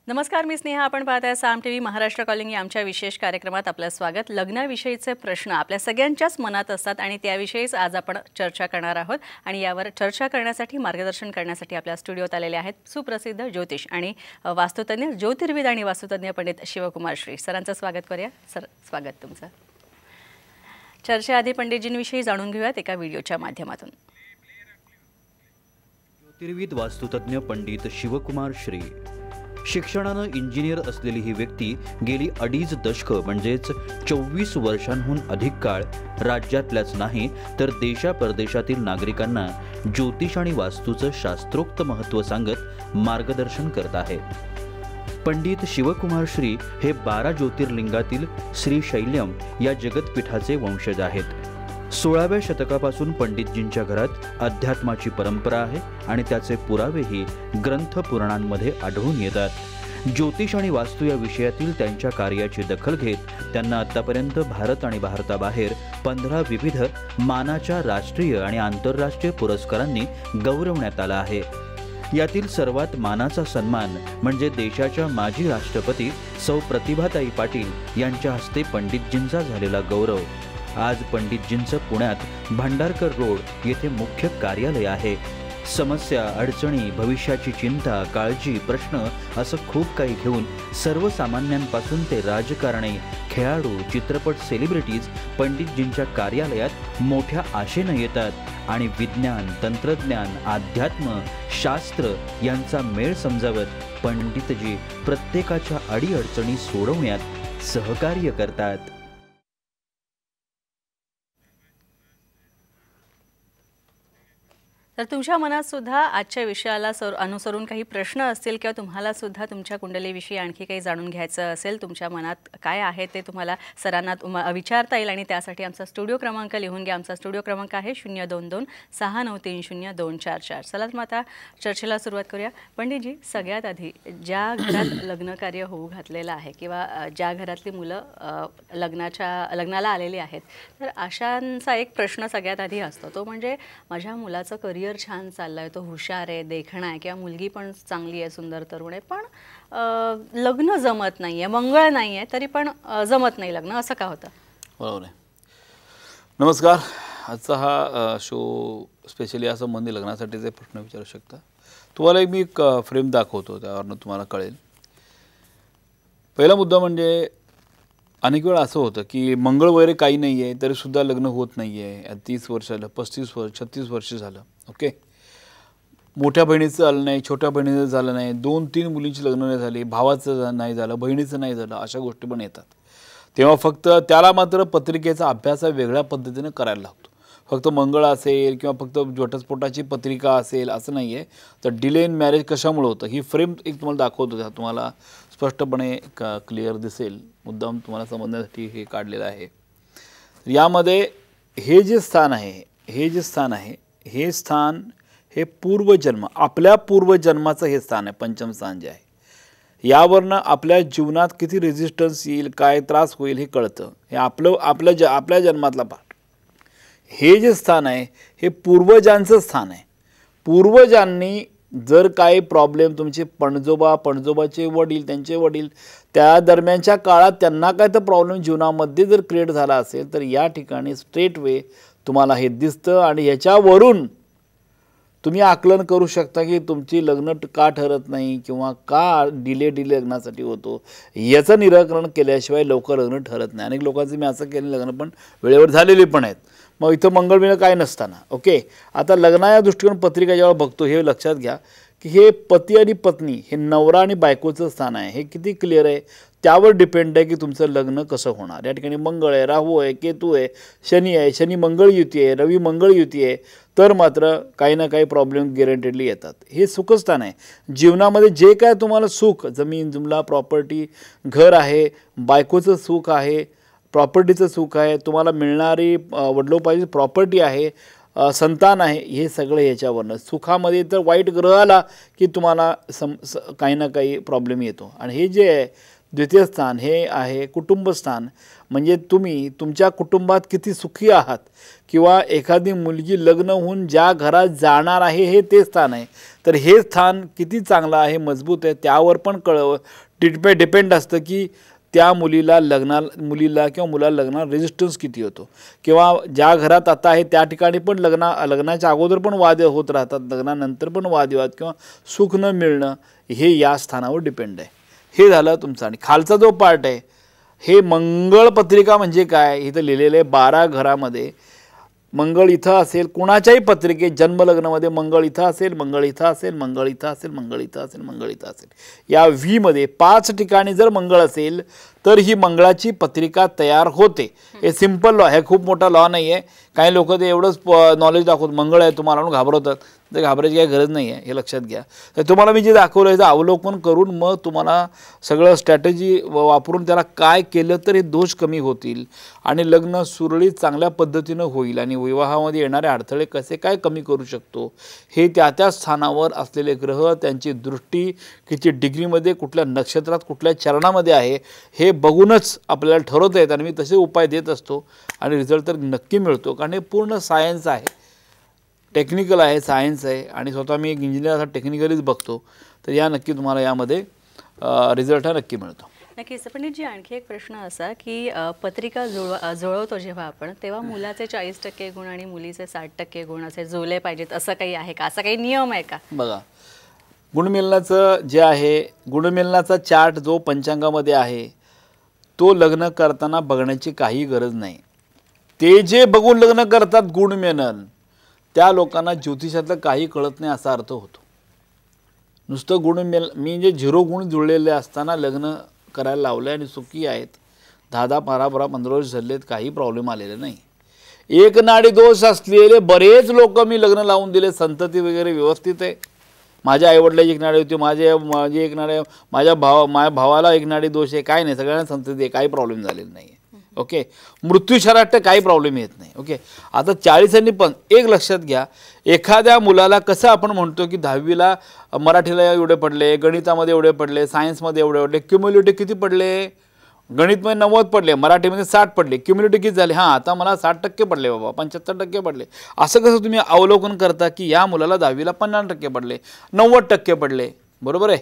नमस्कार, मी स्नेहा. आपण पाहताय साम टीव्ही महाराष्ट्र कॉलिंग या आमच्या विशेष कार्यक्रमात आपलं स्वागत. लग्नाविषयीचे प्रश्न आपल्या सगळ्यांच्याच मनात असतात आणि त्याविषयीच आज आपण चर्चा करणार आहोत. आणि यावर चर्चा करण्यासाठी, मार्गदर्शन करण्यासाठी आपल्या स्टुडिओत आलेले आहेत सुप्रसिद्ध ज्योतिष आणि वास्तुतज्ञ, ज्योतिर्विद आणि वास्तुतज्ञ पंडित शिवकुमार श्री. सरांचं स्वागत करूया. सर, स्वागत तुमचं. चर्चेआधी पंडितजींविषयी जाणून घेऊयात एका व्हिडिओच्या माध्यमातून. ज्योतिर्विद वास्तुतज्ञ पंडित शिवकुमार श्री. शिक्षणानं इंजिनियर असलेली ही व्यक्ती गेली 2.5 दशकं म्हणजेच 24 वर्षांहून अधिक काळ राज्यातल्याच नाही तर देशापरदेशातील नागरिकांना ज्योतिष आणि वास्तूचं शास्त्रोक्त महत्त्व सांगत मार्गदर्शन करत आहे. पंडित शिवकुमार श्री हे 12 ज्योतिर्लिंगातील श्रीशैल्यम या जगतपीठाचे वंशज आहेत. 16व्या शतकापासून पंडितजींच्या घरात अध्यात्माची परंपरा आहे आणि त्याचे पुरावेही ग्रंथ पुराणांमध्ये आढळून येतात. ज्योतिष आणि वास्तू या विषयातील त्यांच्या कार्याची दखल घेत त्यांना आतापर्यंत भारत आणि भारताबाहेर 15 विविध मानाच्या राष्ट्रीय आणि आंतरराष्ट्रीय पुरस्कारांनी गौरवण्यात आलं आहे. यातील सर्वात मानाचा सन्मान म्हणजे देशाच्या माजी राष्ट्रपती सौ प्रतिभाताई पाटील यांच्या हस्ते पंडितजींचा झालेला गौरव. आज पंडितजींचं पुण्यात भांडारकर रोड येथे मुख्य कार्यालय आहे. समस्या, अडचणी, भविष्याची चिंता, काळजी, प्रश्न असं खूप काही घेऊन सर्वसामान्यांपासून ते राजकारणी, खेळाडू, चित्रपट सेलिब्रिटीज पंडितजींच्या कार्यालयात मोठ्या आशेनं येतात आणि विज्ञान, तंत्रज्ञान, अध्यात्म, शास्त्र यांचा मेळ समजावत पंडितजी प्रत्येकाच्या अडीअडचणी सोडवण्यात सहकार्य करतात. तर तुमच्या मनात सुद्धा आजच्या विषयाला अनुसरून काही प्रश्न असतील किंवा तुम्हाला सुद्धा तुमच्या कुंडलीविषयी आणखी काही जाणून घ्यायचं असेल, तुमच्या मनात काय आहे ते तुम्हाला सरांना विचारता येईल आणि त्यासाठी आमचा स्टुडिओ क्रमांक लिहून घ्या. आमचा स्टुडिओ क्रमांक आहे 022-693-0244. चला तर मग आता चर्चेला सुरुवात करूया. पंडितजी, सगळ्यात आधी ज्या घरात लग्नकार्य होऊ घातलेलं आहे किंवा ज्या घरातली मुलं लग्नाला आलेली आहेत, तर अशांचा एक प्रश्न सगळ्यात आधी असतो, तो म्हणजे माझ्या मुलाचं करिअर छान चाललंय, तो हुशार आहे, देखणा आहे किंवा मुलगी पण चांगली आहे, सुंदर तरुण आहे, पण लग्न जमत नाहीये, मंगळ नाहीये, तरी पण जमत नाही लग्न, असं का होतं? बरोबर आहे. नमस्कार. आजचा हा शो स्पेशली या संबंधी लग्नासाठीचे प्रश्न विचारू शकता. तुम्हाला मी एक फ्रेम दाखवतो, त्यावरनं तुम्हाला कळेल. पहिला मुद्दा म्हणजे अनेक वेळा असं होतं की मंगळ वगैरे काही नाही आहे तरीसुद्धा लग्न होत नाही आहे. 30 वर्ष झालं, 35 वर्ष, 36 वर्ष झालं. ओके, मोठ्या बहिणीचं झालं नाही, छोट्या बहिणीचं झालं नाही, 2-3 मुलींची लग्न नाही झाली, भावाचं नाही झालं, बहिणीचं नाही झालं, अशा गोष्टी पण येतात. तेव्हा फक्त त्याला मात्र पत्रिकेचा अभ्यास वेगळ्या पद्धतीनं करायला लागतो. फक्त मंगळ असेल किंवा फक्त घटस्फोटाची पत्रिका असेल असं नाही आहे. तर डिले इन मॅरेज कशामुळे होतं ही फ्रेम एक तुम्हाला दाखवतो, त्या तुम्हाला स्पष्टपणे क्लिअर दिसेल. मुद्दाम तुम्हाला समजण्यासाठी हे काढलेलं आहे. यामध्ये हे जे स्थान आहे, हे स्थान हे पूर्वजन्म, आपल्या पूर्वजन्माचं हे स्थान आहे. पंचम स्थान जे आहे, यावरनं आपल्या जीवनात किती रेजिस्टन्स येईल, काय त्रास होईल हे कळतं. हे आपल्या जन्मातला पाठ. हे जे स्थान आहे हे पूर्वजांचं स्थान आहे. पूर्वजांनी जर काही प्रॉब्लेम, तुमचे पणजोबाचे वडील, त्यांचे वडील, त्या दरम्यानच्या काळात त्यांना काय तर प्रॉब्लेम जीवनामध्ये जर क्रिएट झाला असेल तर या ठिकाणी स्ट्रेट वे तुम्हाला हे दिसतं आणि ह्याच्यावरून तुम्ही आकलन करू शकता की तुमची लग्न का ठरत नाही किंवा का डिले लग्नासाठी होतो. याचं निराकरण केल्याशिवाय लवकर लग्न ठरत नाही. अनेक लोकांचं मी असं केलं, लग्न पण वेळेवर झालेली पण आहेत. मग इथं मंगळविणं काय नसताना. ओके, आता लग्ना या दृष्टिकोन पत्रिका जेव्हा बघतो हे लक्षात घ्या की हे पती आणि पत्नी, हे नवरा आणि बायकोचं स्थान आहे. हे किती क्लिअर आहे त्यावर डिपेंड आहे की तुमचं लग्न कसं होणार. या ठिकाणी मंगळ आहे, राहू आहे, केतू आहे, शनी आहे, शनी मंगळ युती आहे, रवी मंगळ युती आहे, तर मात्र काही ना काही प्रॉब्लेम गॅरंटेडली येतात. हे सुखस्थान आहे. जीवनामध्ये जे काय तुम्हाला सुख, जमीन जुमला, प्रॉपर्टी, घर आहे, बायकोचं सुख आहे, प्रॉपर्टीचं सुख आहे, तुम्हाला मिळणारी वडिलोपार्जित प्रॉपर्टी आहे, संतान आहे, हे सगळं ह्याच्यावरनं. सुखामध्ये तर वाईट ग्रह आला की तुम्हाला काही ना काही प्रॉब्लेम येतो. आणि हे जे आहे द्वितीय स्थान हे आहे कुटुंबस्थान, म्हणजे तुम्ही तुमच्या कुटुंबात किती सुखी आहात किंवा एखादी मुलगी लग्न होऊन ज्या घरात जाणार आहे हे ते स्थान आहे. तर हे स्थान किती चांगलं आहे, मजबूत आहे, त्यावर पण डिपेंड असतं की त्या मुलीला किंवा मुलाला लग्नाला रेजिस्टन्स किती होतो. किंवा ज्या घरात आता आहे त्या ठिकाणी पण लग्नाच्या अगोदर पण वाद होत राहतात, लग्नानंतर पण वादविवाद किंवा सुख न मिळणं हे या स्थानावर डिपेंड आहे. हे झालं तुमचं. आणि खालचा जो पार्ट आहे हे मंगळ पत्रिका म्हणजे काय, इथं लिहिलेलं आहे 12 घरामध्ये मंगळ इथं असेल, कुणाच्याही पत्रिकेत जन्मलग्नामध्ये मंगळ इथं असेल, मंगळ इथं असेल, मंगळ इथं असेल, मंगळ इथं असेल, मंगळ इथं असेल, या व्हीमध्ये 5 ठिकाणी जर मंगळ असेल तर ही मंगळाची पत्रिका तयार होते. हे सिम्पल लॉ आहे, खूप मोठा लॉ नाही आहे. काही लोक ते एवढंच नॉलेज दाखवतात मंगळ आहे तुम्हाला म्हणून घाबरवतात, तर घाबरायची काही गरज नाही आहे, हे लक्षात घ्या. तर तुम्हाला मी जे दाखवलं आहे अवलोकन करून मग तुम्हाला सगळं स्ट्रॅटेजी वापरून त्याला काय केलं तर हे दोष कमी होतील आणि लग्न सुरळीत चांगल्या पद्धतीनं होईल आणि विवाहामध्ये येणारे अडथळे कसे काय कमी करू शकतो हे त्या स्थानावर असलेले ग्रह, त्यांची दृष्टी किती डिग्रीमध्ये, कुठल्या नक्षत्रात, कुठल्या चरणामध्ये आहे हे बघूनच आपल्याला ठरवता येतं. आणि मी तसे उपाय देत असतो आणि रिझल्ट तर नक्की मिळतो, कारण हे पूर्ण सायन्स आहे, टेक्निकल आहे, सायन्स आहे आणि स्वतः मी एक इंजिनियर असा टेक्निकलीच बघतो. तर या नक्की तुम्हाला यामध्ये रिझल्ट हा नक्की मिळतो. नक्कीच. पण जी आणखी एक प्रश्न असा की पत्रिका जुळवतो जेव्हा आपण, तेव्हा मुलाचे 40% गुण आणि मुलीचे 60% गुण असे जुळले पाहिजेत असं काही आहे का, असा काही नियम आहे का? बघा, गुणमिलनाचं जे आहे, गुणमिलनाचा चार्ट जो पंचांगामध्ये आहे तो लग्न करताना बघण्याची काही गरज नाही. ते जे बघून लग्न करतात गुणमिलन, त्या लोकांना ज्योतिषातलं काही कळत नाही असा अर्थ होतो. नुसतं मी जे 0 गुण जुळलेले असताना लग्न करायला लावलं आणि सुखी आहेत, 10-10, 12-12, 15 वर्ष झालेत, काही प्रॉब्लेम आलेले नाही. एक नाडी दोष असलेले बरेच लोक मी लग्न लावून दिले, संतती वगैरे व्यवस्थित आहे. माझ्या आईवडिलाची एक नाडी होती, माझी एक नाडी, माझ्या भावाला एक नाडी दोष आहे, काय नाही, सगळ्यांना संतती आहे, काही प्रॉब्लेम झालेला नाही. ओके, मृत्यूशराट काही प्रॉब्लेम येत नाही. ओके, आता 40 पण एक लक्षात घ्या, एखाद्या मुलाला कसं आपण म्हणतो की 10वीला मराठीला एवढे पडले, गणितामध्ये एवढे पडले, सायन्समध्ये एवढे पडले, क्युम्युलेटिव्ह किती पडले, गणितमध्ये 90 पडले, मराठीमध्ये 60 पडले, क्युम्युलेटिव्ह किती झाले, हां आता मला 60% पडले बाबा, 75% पडले. असं कसं तुम्ही अवलोकन करता की या मुलाला 10वीला 50% पडले, 90% पडले, बरोबर आहे,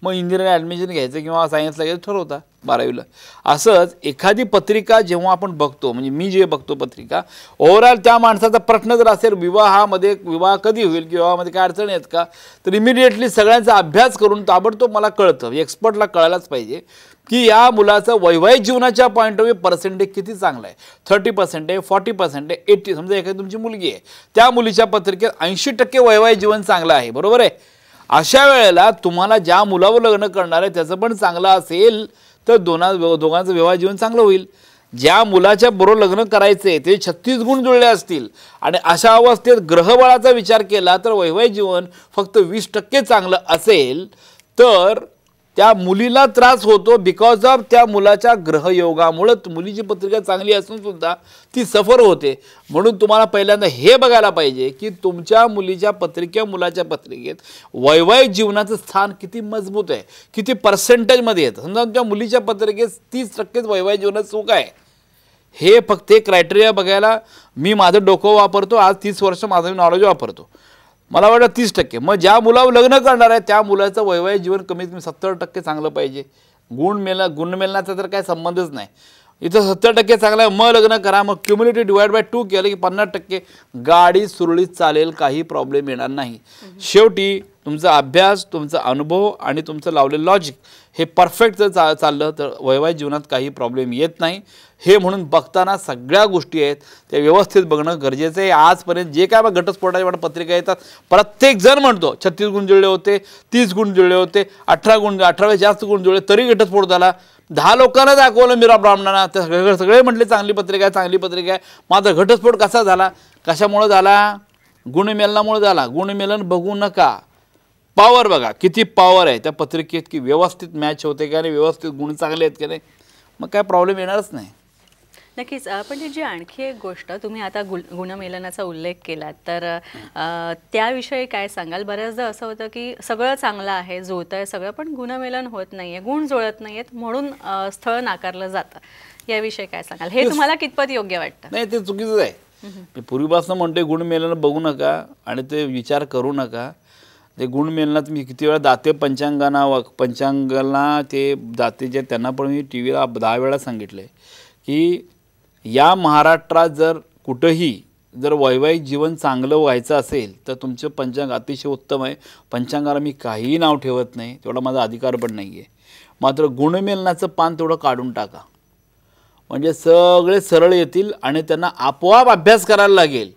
मग इंजिनिअरिंग ॲडमिशन घ्यायचं किंवा सायन्सला घ्यायचं ठरवता 12वीला. असंच एखादी पत्रिका जेव्हा आपण बघतो, म्हणजे मी जे बघतो पत्रिका, ओव्हरऑल त्या माणसाचा प्रश्न जर असेल विवाहामध्ये, विवाह कधी होईल, विवाहामध्ये काय अडचणी आहेत का, तर इमिडिएटली सगळ्यांचा अभ्यास करून ताबडतोब मला कळतं, एक्सपर्टला कळायलाच पाहिजे की या मुलाचं वैवाहिक जीवनाच्या पॉईंट ऑफ व्ह्यू पर्सेंटेज किती चांगला आहे. 30% आहे, 40% आहे, 80%. समजा एखादी तुमची मुलगी आहे, त्या मुलीच्या पत्रिकेत 80% वैवाहिक जीवन चांगलं आहे, बरोबर आहे. अशा वेळेला तुम्हाला ज्या मुलावर लग्न करणार आहे त्याचं पण चांगलं असेल तर दोघांचं वैवाहिक जीवन चांगलं होईल. ज्या मुलाच्या बरोबर लग्न करायचे ते 36 गुण जुळले असतील आणि अशा अवस्थेत ग्रहबळाचा विचार केला तर वैवाहिक जीवन फक्त 20% चांगलं असेल तर त्या मुलीला त्रास होतो, बिकॉज ऑफ त्या मुलाच्या ग्रहयोगामुळे मुलीची पत्रिका चांगली असून सुद्धा ती सफर होते. म्हणून तुम्हाला पहिल्यांदा हे बघायला पाहिजे की तुमच्या मुलीच्या मुलाच्या पत्रिकेत वैवाहिक जीवनाचं स्थान किती मजबूत आहे, किती पर्सेंटेजमध्ये येतं. समजा तुमच्या मुलीच्या पत्रिकेत 30% वैवाहिक जीवनात सुख आहे, हे फक्त एक क्रायटेरिया बघायला मी माझं डोकं वापरतो, आज 30 वर्ष माझं नॉलेज वापरतो, मला वाटतं 30%. मग ज्या मुलावर लग्न करणार आहे त्या मुलाचं वैवाहिक जीवन कमीत कमी 70% चांगलं पाहिजे. गुणमेलनाचा तर काय संबंधच नाही. इथं 70% चांगला आहे, मग लग्न करा. मग क्युम्युलेटिव्ह डिवाइड बाय 2 केलं की 50% गाडी सुरळीत चालेल, काही प्रॉब्लेम येणार नाही. शेवटी तुमचा अभ्यास, तुमचा अनुभव आणि तुमचं लावलेलं लॉजिक हे परफेक्ट जर चाललं तर वैवाहिक जीवनात काही प्रॉब्लेम येत नाही. हे म्हणून बघताना सगळ्या गोष्टी आहेत त्या व्यवस्थित बघणं गरजेचं आहे. आजपर्यंत जे काय घटस्फोटाच्या पत्रिका येतात प्रत्येक जण म्हणतो 36 गुण जुळले होते, 30 गुण जुळले होते, 18 जास्त गुण जुळले, तरी घटस्फोट झाला. 10 लोकांना दाखवलं मीरा ब्राह्मणांना, ते सगळे म्हटले चांगली पत्रिका आहे, चांगली पत्रिका आहे. मात्र घटस्फोट कसा झाला, कशामुळे झाला, गुणमेलनामुळे झाला. गुणमेलन बघू नका, पॉवर बघा, किती पॉवर आहे त्या पत्रिकेत, की व्यवस्थित मॅच होते का नाही, व्यवस्थित गुण चांगले आहेत की नाही, मग काय प्रॉब्लेम येणारच नाही. नक्कीच. पण जी आणखी एक गोष्ट तुम्ही आता गुणमेलनाचा उल्लेख केला, तर त्याविषयी काय सांगाल? बऱ्याचदा असं होतं की सगळं चांगलं आहे, जुळतंय सगळं, पण गुणमेलन होत नाहीये, गुण जुळत नाहीयेत, म्हणून स्थळ नाकारलं जातं. याविषयी काय सांगाल? हे तुम्हाला कितपत योग्य वाटतं? नाही, ते चुकीचं आहे. मी पूर्वीपासून म्हणते गुणमेलन बघू नका आणि ते विचार करू नका. ते गुणमेलनात मी किती वेळा दाते पंचांगाला ते दाते जे त्यांना पण मी टी व्हीला 10 वेळा सांगितलं आहे की या महाराष्ट्रात जर कुठंही जर वैवाहिक जीवन चांगलं व्हायचं असेल तर तुमचं पंचांग अतिशय उत्तम आहे. पंचांगाला मी काहीही नाव ठेवत नाही, तेवढा माझा अधिकार पण नाही आहे. मात्र गुणमेलनाचं पान तेवढं काढून टाका, म्हणजे सगळे सरळ येतील आणि त्यांना आपोआप अभ्यास करायला लागेल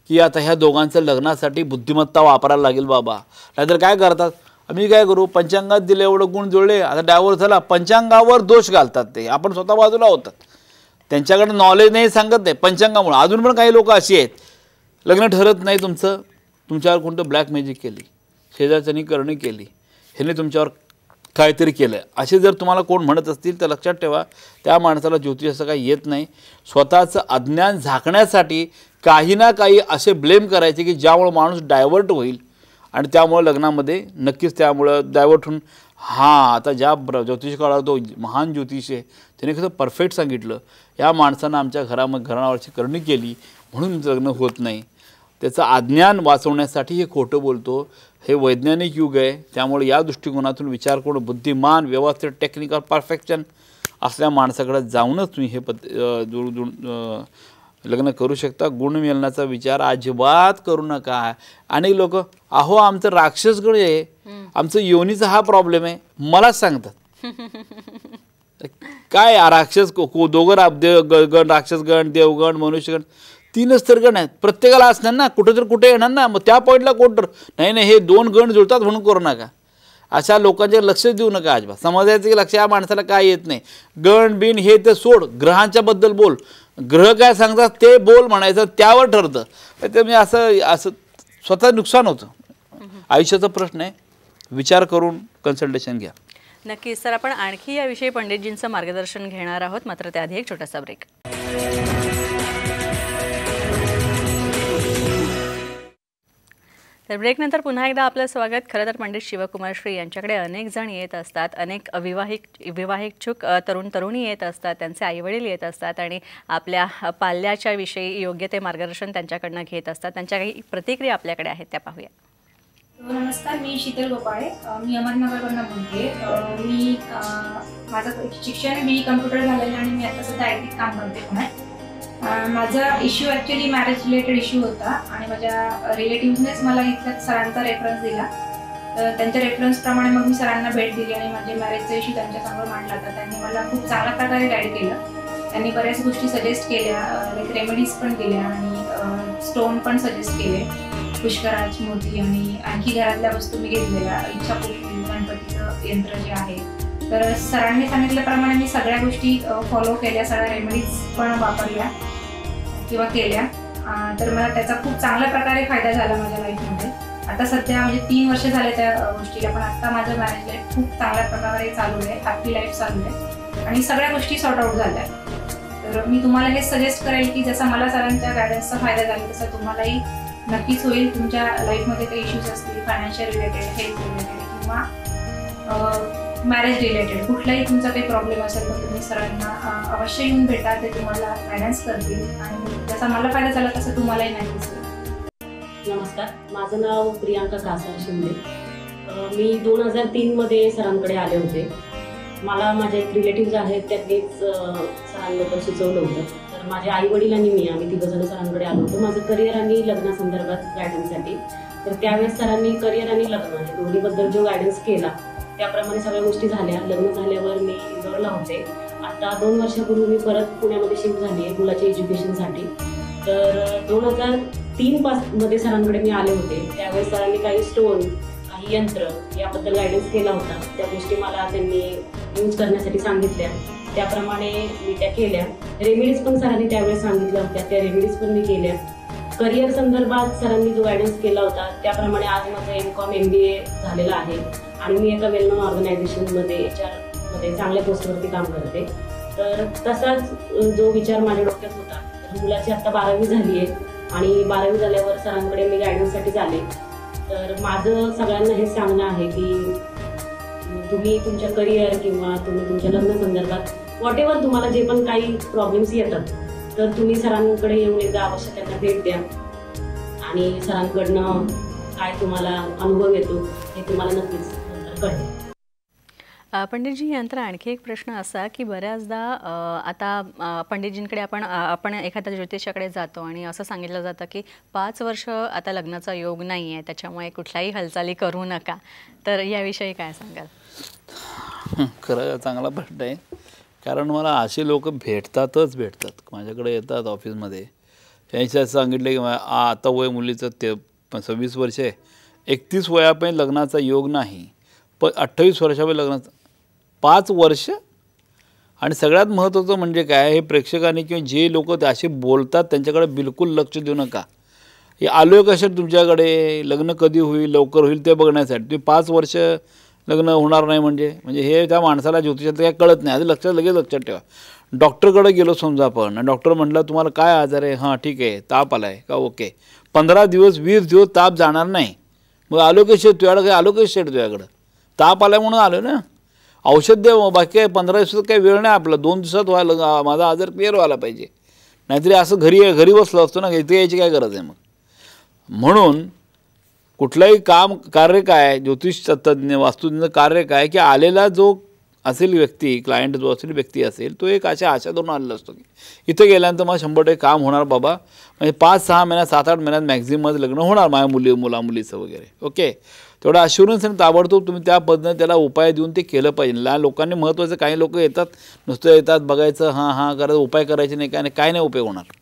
की आता ह्या दोघांचं लग्नासाठी बुद्धिमत्ता वापरायला लागेल बाबा. नाहीतर काय करतात, आम्ही काय करू, पंचांगात दिले एवढं गुण जुळले, आता डायव्होर्स झाला, पंचांगावर दोष घालतात. ते आपण स्वतः बाजूला होतात, त्यांच्याकडे नॉलेज नाही, सांगत नाही पंचांगामुळे. अजून पण काही लोक अशी आहेत, लग्न ठरत नाही तुमचं, तुमच्यावर कोणतं ब्लॅक मॅजिक केली, शेजारच्यांनी करणी केली, ह्याने तुमच्यावर काहीतरी केलं, असे जर तुम्हाला कोण म्हणत असतील तर लक्षात ठेवा, त्या माणसाला ज्योतिष असं काही येत नाही. स्वतःचं अज्ञान झाकण्यासाठी काही ना काही असे ब्लेम करायचे की ज्यामुळे माणूस डायव्हर्ट होईल आणि त्यामुळे लग्नामध्ये नक्कीच त्यामुळं डायव्हर्ट होऊन आता ज्या ज्योतिष काळात तो महान ज्योतिष आहे त्याने कसं परफेक्ट सांगितलं, या माणसानं आमच्या घरावरची करणी केली म्हणून लग्न होत नाही. त्याचं अज्ञान वाचवण्यासाठी हे खोटं बोलतो. हे वैज्ञानिक युग आहे, त्यामुळे या दृष्टिकोनातून विचार करून बुद्धिमान, व्यवस्थित, टेक्निकल परफेक्शन असल्या माणसाकडे जाऊनच तुम्ही हे लग्न करू शकता. गुणमेलनाचा विचार अजिबात करू नका. अनेक लोक आमचं राक्षसगण आहे, आमचं योनीचा हा प्रॉब्लेम आहे, मलाच सांगतात. काय राक्षस दोघं गण, राक्षसगण, देवगण, मनुष्यगण, 3च तर गण आहेत. प्रत्येकाला असणार ना, कुठं तर कुठे येणार ना. मग त्या पॉईंटला कोण तर नाही हे 2 गण जुळतात म्हणून करू नका. अशा लोकांचे लक्ष देऊ नका अजिबात. समजायचं की लक्ष या माणसाला काय येत नाही. गण बिन हे ते सोड, ग्रहांच्या बद्दल बोल, ग्रह काय सांगतात ते बोल म्हणायचं, त्यावर ठरतं. ते मी असं स्वतः नुकसान होतं. आयुष्याचा प्रश्न आहे, विचार करून कन्सल्टेशन घ्या. नक्कीच. तर आपण आणखी याविषयी पंडितजींचं मार्गदर्शन घेणार आहोत, मात्र त्याआधी एक छोटासा ब्रेक. तर ब्रेकनंतर पुन्हा एकदा आपलं स्वागत. खरं तर पंडित शिवकुमार श्री यांच्याकडे अनेक जण येत असतात, अनेक विवाहिक तरुण तरुणी येत असतात, त्यांचे आईवडील येत असतात आणि आपल्या पाल्याच्या विषयी योग्य ते मार्गदर्शन त्यांच्याकडनं घेत असतात. त्यांच्या काही प्रतिक्रिया आपल्याकडे आहेत, त्या पाहूया. नमस्कार, मी शीतल गोपाळे, मी अहमदनगरवरून बोलते. मी माझं शिक्षण BE कम्प्युटर झालेलं आणि मी आता सध्या IT काम करते पुण्यात. माझा issue actually marriage related issue होता आणि माझ्या रिलेटिव्हनेच मला इथल्या सरांचा रेफरन्स दिला. तर त्यांच्या रेफरन्सप्रमाणे मग मी सरांना भेट दिली आणि माझे मॅरेजचा इश्यू त्यांच्यासमोर मांडला. तर त्यांनी मला खूप चांगल्या प्रकारे गाईड केलं. त्यांनी बऱ्याच गोष्टी सजेस्ट केल्या, लाईक रेमेडीज पण दिल्या आणि स्टोन पण सजेस्ट केले, पुष्कराज, मोती आणि आणखी घरातल्या वस्तू मी घेतलेल्या, इच्छापूर्ती, गणपतीचं यंत्र जे आहे. तर सरांनी सांगितल्याप्रमाणे मी सगळ्या गोष्टी फॉलो केल्या, सगळ्या रेमेडीज पण वापरल्या किंवा केल्या. तर मला त्याचा खूप चांगल्या प्रकारे फायदा झाला माझ्या लाईफमध्ये. आता सध्या म्हणजे 3 वर्ष झाले त्या गोष्टीला, पण आता माझं मॅरेज लाईफ खूप चांगल्या प्रकारे चालू आहे, हॅपी लाईफ चालू आहे आणि सगळ्या गोष्टी सॉर्ट आउट झाल्या. तर मी तुम्हाला हे सजेस्ट करेल की जसा मला सरांच्या गायडन्सचा फायदा झाला तसा तुम्हालाही नक्कीच होईल. तुमच्या लाईफमध्ये काही इश्यूज असतील, फायनान्शियल रिलेटेड, हेल्थ रिलेटेड किंवा मॅरेज रिलेटेड, कुठलाही तुमचा काही प्रॉब्लेम असेल तर तुम्ही सरांना अवश्य येऊन भेटा, ते तुम्हाला गायडन्स करतील आणि जसा मला फायदा झाला तसं तुम्हालाही नक्कीच होईल. नमस्कार, माझं नाव प्रियांका कासार शिंदे. मी 2003मध्ये सरांकडे आले होते. मला माझे एक रिलेटिव्ज आहेत, त्यांनीच सरांबद्दल सुचवलं होतं. तर माझे आई वडील आणि मी, आम्ही 3 जण सरांकडे आलो होतो माझं करिअर आणि लग्नासंदर्भात गायडन्ससाठी. तर त्यावेळेस सरांनी करिअर आणि लग्न हे दोन्हीबद्दल जो गायडन्स केला त्याप्रमाणे सगळ्या गोष्टी झाल्या. लग्न झाल्यावर मी इंदोरला होते. आता 2 वर्षापूर्वी मी परत पुण्यामध्ये शिफ्ट झाली आहे मुलाच्या एज्युकेशनसाठी. तर 2003मध्ये सरांकडे मी आले होते. त्यावेळेस सरांनी काही स्टोन, काही यंत्र याबद्दल गायडन्स केला होता. त्या गोष्टी मला त्यांनी यूज करण्यासाठी सांगितल्या, त्याप्रमाणे मी त्या केल्या. रेमेडीज पण सरांनी त्यावेळेस सांगितल्या होत्या, त्या रेमेडीज पण मी केल्या. करिअर संदर्भात सरांनी जो गायडन्स केला होता त्याप्रमाणे आज माझं MCOM MBA झालेलं आहे आणि मी एका वेल नोन ऑर्गनायझेशनमध्ये HR मध्ये चांगल्या पोस्टवरती काम करते. तर तसाच जो विचार माझ्या डोक्यात होता. तर मुलाची आता 12वी झाली आहे आणि 12वी झाल्यावर सरांकडे मी गायडन्ससाठी आले. तर माझं सगळ्यांना हे सांगणं आहे की तुम्ही तुमच्या करिअर किंवा तुम्ही तुमच्या लग्न संदर्भात व्हॉट एव्हर तुम्हाला जे पण काही प्रॉब्लेम्स येतात तर तुम्ही सरांकडे येऊन एकदा अवश्य त्यांना भेट द्या आणि सरांकडनं काय तुम्हाला अनुभव येतो हे तुम्हाला नक्कीच नंतर कळेल. पंडितजी यांतर आणखी एक प्रश्न असा की बऱ्याचदा आता पंडितजींकडे आपण एखाद्या ज्योतिषाकडे जातो आणि असं सांगितलं जातं की 5 वर्ष आता लग्नाचा योग नाही आहे, त्याच्यामुळे कुठल्याही हालचाली करू नका. तर याविषयी काय सांगाल? खरं चांगला प्रश्न आहे, कारण मला असे लोक भेटतात. माझ्याकडे येतात ऑफिसमध्ये, त्यांनी सांगितलं की आता वय मुलीचं 26 वर्ष आहे, 31 वयापर्यंत लग्नाचा योग नाही, पण 28 वर्षापर्यंत लग्नाचा 5 वर्ष. आणि सगळ्यात महत्त्वाचं म्हणजे काय, हे प्रेक्षकांनी किंवा जे लोक असे बोलतात त्यांच्याकडे बिलकुल लक्ष देऊ नका. हे आलोय कशात तुमच्याकडे, लग्न कधी होईल, लवकर होईल ते बघण्यासाठी. तुम्ही 5 वर्ष लग्न होणार नाही म्हणजे हे त्या माणसाला ज्योतिषात काय कळत नाही. आधी लक्षात ठेवा. डॉक्टरकडे गेलो समजा आपण, डॉक्टर म्हटलं तुम्हाला काय आजार आहे, हां ठीक आहे, ताप आला आहे का, ओके, 15 दिवस 20 दिवस ताप जाणार नाही. मग आलो कसे तुझ्याकडे, काय आलो कसे तुझ्याकडं, ताप आला म्हणून आलो ना, औषध द्या. बाकी काय 15 दिवसात काही वेळ नाही आपला, 2 दिवसात व्हायला माझा आजार क्लिअर व्हायला पाहिजे. नाहीतरी असं घरी बसलो असतो ना, इथे यायची काय गरज आहे मग. म्हणून कुठलंही कार्य काय, ज्योतिष तज्ज्ञ वास्तुज्ञ कार्य काय की आलेला जो असेल व्यक्ती, क्लायंट जो असेल व्यक्ती असेल, तो एक अशा आशा धरून आलेला असतो की इथे गेल्यानंतर मला 100% काम होणार बाबा, म्हणजे 5-6 महिन्यात 7-8 महिन्यात मॅक्झिमम लग्न होणार माझ्या मुलीचं वगैरे. ओके, तेवढा अश्युरन्स आणि ताबडतोब तुम्ही त्या पद्धतीने त्याला उपाय देऊन ते केलं पाहिजे. लहान लोकांनी महत्त्वाचं, काही लोक येतात नुसतं येतात बघायचं, हां करायचं, उपाय करायचे नाही, काय नाही उपयोग होणार.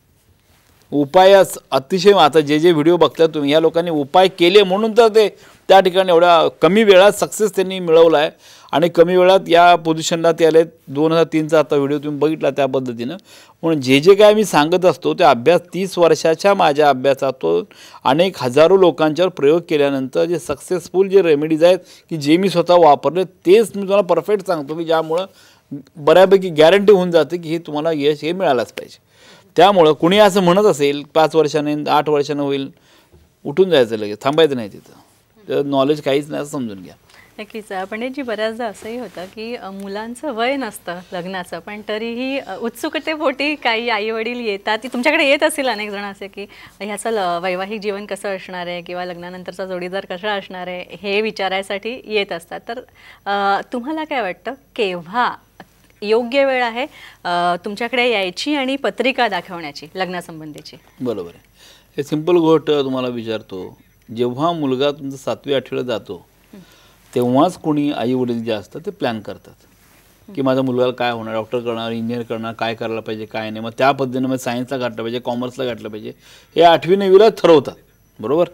उपाय अतिशय, आता जे व्हिडिओ बघतात तुम्ही, या लोकांनी उपाय केले म्हणून तर ते त्या ठिकाणी एवढ्या कमी वेळात सक्सेस त्यांनी मिळवला आहे आणि कमी वेळात या पोझिशनला ते आले. 2003चा आता व्हिडिओ तुम्ही बघितला त्या पद्धतीनं. म्हणून जे काय मी सांगत असतो ते अभ्यास 30 वर्षाच्या माझ्या अभ्यासातून अनेक हजारो लोकांच्यावर प्रयोग केल्यानंतर जे सक्सेसफुल जे रेमेडीज आहेत की जे मी स्वतः वापरले, तेच मी तुम्हाला परफेक्ट सांगतो की ज्यामुळं बऱ्यापैकी गॅरंटी होऊन जाते की हे तुम्हाला यश हे मिळालंच पाहिजे. त्यामुळं कुणी असं म्हणत असेल 5 वर्षाने 8 वर्षानं होईल, उठून जायचं लगेच, थांबायचं नाही तिथं. नॉलेज काहीच नाही असं समजून घ्या. नक्कीच. पंडितजी, बऱ्याचदा असंही होतं की मुलांचं वय नसतं लग्नाचं, पण तरीही उत्सुकतेपोटी काही आईवडील येतात, ती तुमच्याकडे येत असतील अनेक जण असे की ह्याचं वैवाहिक जीवन कसं असणार आहे किंवा लग्नानंतरचा जोडीदार कसा असणार आहे हे विचारायसाठी येत असतात. तर तुम्हाला काय वाटतं, केव्हा योग्य वेळ आहे तुमच्याकडे यायची आणि पत्रिका दाखवण्याची लग्नासंबंधीची? बरोबर आहे. हे सिंपल गोष्ट तुम्हाला विचारतो, जेव्हा मुलगा तुमचा 7वी 8वीला जातो तेव्हाच कोणी आई वडील जे असतात ते प्लॅन करतात की माझ्या मुलगाला काय होणार, डॉक्टर करणार, इंजिनियर करणार, काय करायला पाहिजे काय नाही. मग त्या पद्धतीने मग सायन्सला घातलं पाहिजे, कॉमर्सला घातलं पाहिजे, हे 8वी 9वीला ठरवतात. बरोबर.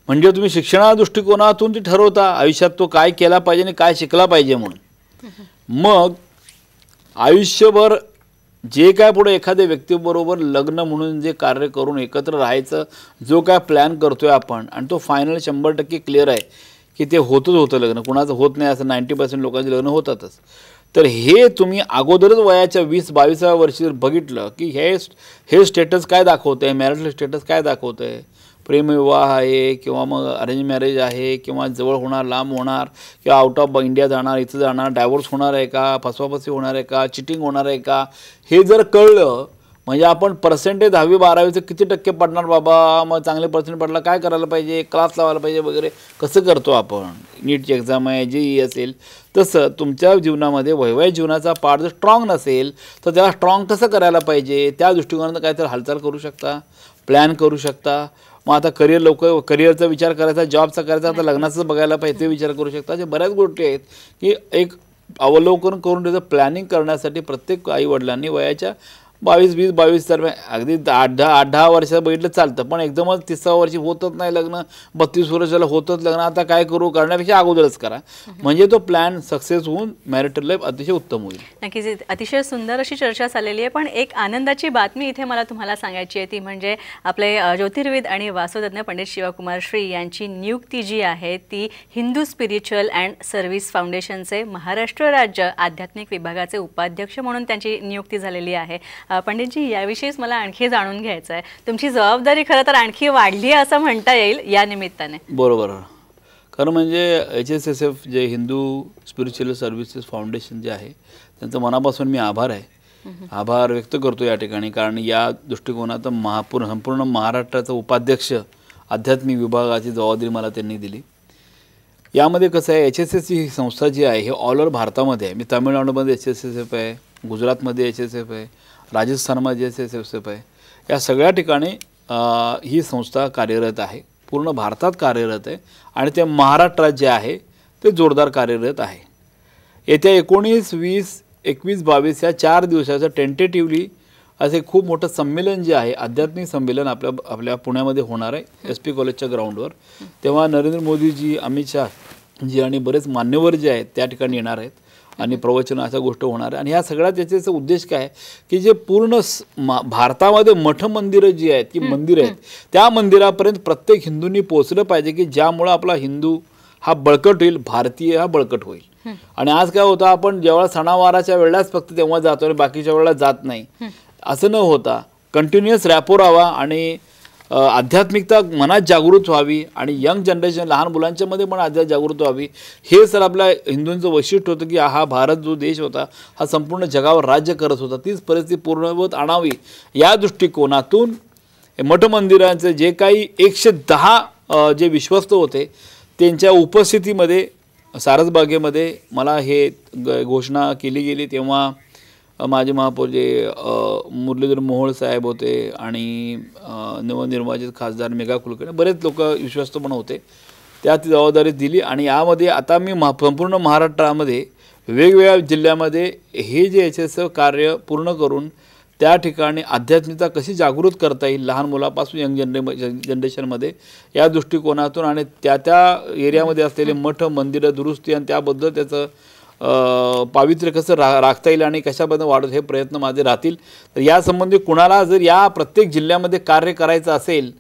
म्हणजे तुम्ही शिक्षणा दृष्टिकोनातून ते ठरवता आयुष्यात तो काय केला पाहिजे आणि काय शिकला पाहिजे म्हणून. मग आयुष्यभर जे काय पुढे एखाद्या व्यक्तीबरोबर लग्न म्हणून जे कार्य करून एकत्र राहायचं जो काय प्लॅन करतोय आपण, आणि तो फायनल 100% क्लिअर आहे की ते होतं लग्न, कुणाचं होत नाही असं 90% लोकांचे लग्न होतातच. तर हे तुम्ही अगोदरच वयाच्या 20-22व्या वर्षी बघितलं की हे स्टेटस काय दाखवतं आहे, मॅरिटल स्टेटस काय दाखवतं आहे, प्रेमविवाह आहे किंवा मग अरेंज मॅरेज आहे किंवा जवळ होणार, लांब होणार किंवा आउट ऑफ इंडिया जाणार, इथं जाणार, डायव्होर्स होणार आहे का, फसवाफसवी होणार आहे का, चिटिंग होणार आहे का, हे जर कळलं म्हणजे आपण पर्सेंटेज 10वी-12वीचं किती टक्के पडणार बाबा, मग चांगले पर्सेंट पडला काय करायला पाहिजे, क्लास लावायला पाहिजे वगैरे कसं करतो आपण. नीटची एक्झाम आहे, JEE असेल, तसं तुमच्या जीवनामध्ये वैवाहिक जीवनाचा पार्ट जर स्ट्रॉंग नसेल तर त्याला स्ट्रॉंग कसं करायला पाहिजे, त्या दृष्टिकोनातून काहीतरी हालचाल करू शकता, प्लॅन करू शकता. मग आता करिअरचा विचार करायचा, जॉबचा करायचा, आता लग्नाचं बघायला पाहिजे ते विचार करू शकता. अशा बऱ्याच गोष्टी आहेत की एक अवलोकन करून त्याचं प्लॅनिंग करण्यासाठी प्रत्येक आईवडिलांनी वयाच्या 22 दरम्यान अगदी 8-10 वर्षात बघितलं चालतं, पण एकदमच 30व्या वर्षी होतच नाही लग्न, 32 वर्षाला होतच लग्न, आता काय करू करण्यापेक्षा अगोदरच करा, म्हणजे तो प्लॅन सक्सेस होऊन मॅरिटल लाईफ अतिशय उत्तम होईल. नक्कीच अतिशय सुंदर अशी चर्चा चाललेली आहे. पण एक आनंदाची बातमी इथे मला तुम्हाला सांगायची आहे, ती म्हणजे आपले ज्योतिर्विद आणि वास्तुतज्ञ पंडित शिवकुमार श्री यांची नियुक्ती जी आहे ती हिंदू स्पिरिच्युअल अँड सर्व्हिस फाउंडेशनचे महाराष्ट्र राज्य आध्यात्मिक विभागाचे उपाध्यक्ष म्हणून त्यांची नियुक्ती झालेली आहे. पंडितजी, याविषयीच मला आणखी जाणून घ्यायचं आहे. तुमची जबाबदारी खरं तर आणखी वाढली आहे असं म्हणता येईल या निमित्ताने. बरोबर. खरं म्हणजे HSSF जे हिंदू स्पिरिच्युअल सर्व्हिसेस फाउंडेशन जे आहे त्यांचं मनापासून मी आभार व्यक्त करतो या ठिकाणी, कारण या दृष्टिकोनात संपूर्ण महाराष्ट्राचा उपाध्यक्ष आध्यात्मिक विभागाची जबाबदारी मला त्यांनी दिली. यामध्ये कसं आहे, HSSF ही संस्था जी आहे हे ऑल ओव्हर भारतामध्ये आहे. मी तामिळनाडूमध्ये HSSF आहे, गुजरातमध्ये HSSF आहे, राजस्थानमध्ये HSSF आहे. या सगळ्या ठिकाणी ही संस्था कार्यरत आहे, पूर्ण भारतात कार्यरत आहे आणि ते महाराष्ट्रात जे आहे ते जोरदार कार्यरत आहे. येत्या 19, 20, 21, 22 या 4 दिवसाचं टेंटेटिव्हली असे खूप मोठं संमेलन जे आहे, आध्यात्मिक संमेलन आपल्या पुण्यामध्ये होणार आहे SP कॉलेजच्या ग्राउंडवर. तेव्हा नरेंद्र मोदीजी, अमित शहाजी आणि बरेच मान्यवर जे आहेत त्या ठिकाणी येणार आहेत आणि प्रवचन अशा गोष्ट होणार आहे. आणि ह्या सगळ्या त्याचा उद्देश काय आहे की जे पूर्ण भारतामध्ये मठ मंदिरं जी आहेत ती मंदिरं आहेत त्या मंदिरापर्यंत प्रत्येक हिंदूंनी पोहोचलं पाहिजे, की ज्यामुळं आपला हिंदू हा बळकट होईल, भारतीय हा बळकट होईल. आणि आज काय होतं, आपण जेव्हा सणावाराच्या वेळेलाच फक्त तेव्हा जातो आणि बाकीच्या वेळेला जात नाही, असं न होता कंटिन्युअस रॅपो राहावा आणि आध्यात्मिकता मनात जागृत व्हावी आणि यंग जनरेशन, लहान मुलांच्या मध्ये पण आध्यात्मिक जागृत व्हावी. हे सर आपल्या हिंदूंचं वैशिष्ट्य होतं की हा भारत जो देश होता हा संपूर्ण जगावर राज्य करत होता, तीच परिस्थिती पूर्णवत आणावी या दृष्टिकोनातून मठ मंदिरांचे जे काही 110 जे विश्वस्त होते त्यांच्या उपस्थितीमध्ये सारसबागेमध्ये मला हे घोषणा केली गेली. तेव्हा माजी महापौर जे मुरलीधर मोहोळ साहेब होते आणि नवनिर्वाचित खासदार मेघा कुलकर्णी, बरेच लोक विश्वस्त पण होते, त्या ती जबाबदारी दिली. आणि यामध्ये आता मी संपूर्ण महाराष्ट्रामध्ये वेगवेगळ्या जिल्ह्यामध्ये हे जे HSSF कार्य पूर्ण करून त्या ठिकाणी आध्यात्मिकता कशी जागृत करता येईल लहान मुलापासून यंग जनरेशनमध्ये या दृष्टिकोनातून आणि त्या एरियामध्ये असलेले मठ मंदिरं दुरुस्ती आणि त्याबद्दल त्याचं पावित्र्य कसं राखता येईल आणि कशाबद्दल वाढत हे प्रयत्न माझे राहतील. तर यासंबंधी कुणाला जर या प्रत्येक जिल्ह्यामध्ये कार्य करायचं असेल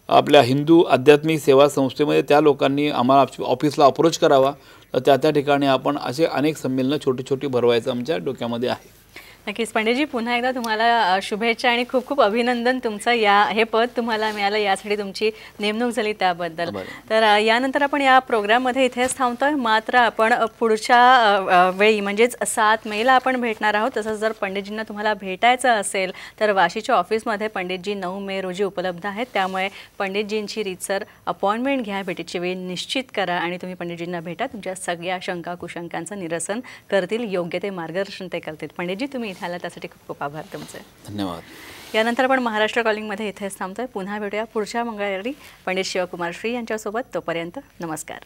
आपल्या हिंदू आध्यात्मिक सेवा संस्थेमध्ये, त्या लोकांनी आम्हाला ऑफिसला अप्रोच करावा. तर त्या ठिकाणी आपण असे अनेक संमेलनं छोटी छोटी भरवायचं आमच्या डोक्यामध्ये आहे. नक्कीच पंडितजी, पुन्हा एकदा तुम्हाला शुभेच्छा आणि खूप खूप अभिनंदन. तुमचं हे पद तुम्हाला मिळालं यासाठी तुमची नेमणूक झाली त्याबद्दल. तर यानंतर आपण या प्रोग्राममध्ये इथेच थांबतोय. मात्र आपण पुढच्या वेळी म्हणजेच 7 मेला आपण भेटणार आहोत. तसंच जर पंडितजींना तुम्हाला भेटायचं असेल तर वाशीच्या ऑफिसमध्ये पंडितजी 9 मे रोजी उपलब्ध आहेत. त्यामुळे पंडितजींची रीतसर अपॉइंटमेंट घ्या, भेटीची वेळ निश्चित करा आणि तुम्ही पंडितजींना भेटा. तुमच्या सगळ्या शंका कुशंकांचं निरसन करतील, योग्य ते मार्गदर्शन ते करतील. पंडितजी, तुम्ही इथे आला त्यासाठी खूप खूप आभार तुमचे. धन्यवाद. यानंतर आपण महाराष्ट्र कॉलिंगमध्ये इथेच थांबतोय. पुन्हा भेटूया पुढच्या मंगळवारी पंडित शिवकुमार श्री यांच्यासोबत. तोपर्यंत नमस्कार.